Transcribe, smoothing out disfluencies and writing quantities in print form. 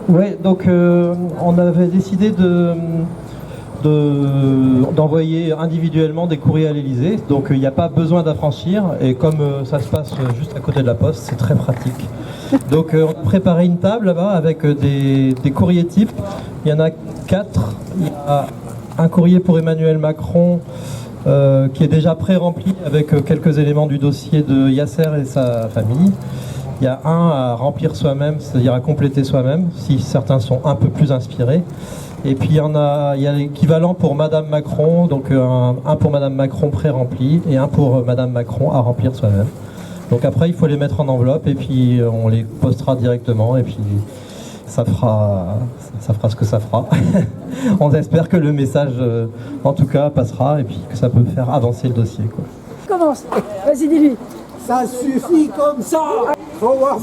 Ouais, donc on avait décidé d'envoyer individuellement des courriers à l'Élysée, donc il n'y a pas besoin d'affranchir, et comme ça se passe juste à côté de la poste, c'est très pratique. Donc on a préparé une table là-bas avec des courriers types, il y en a 4, il y a un courrier pour Emmanuel Macron qui est déjà pré-rempli avec quelques éléments du dossier de Yasser et sa famille. Il y a un à remplir soi-même, c'est-à-dire à compléter soi-même, si certains sont un peu plus inspirés. Et puis il y a l'équivalent pour Madame Macron, donc un pour Madame Macron pré-rempli et un pour Madame Macron à remplir soi-même. Donc après il faut les mettre en enveloppe et puis on les postera directement et puis ça fera ce que ça fera. On espère que le message en tout cas passera et puis que ça peut faire avancer le dossier, quoi. Commence, vas-y dis-lui. Ça suffit comme ça. Faut voir.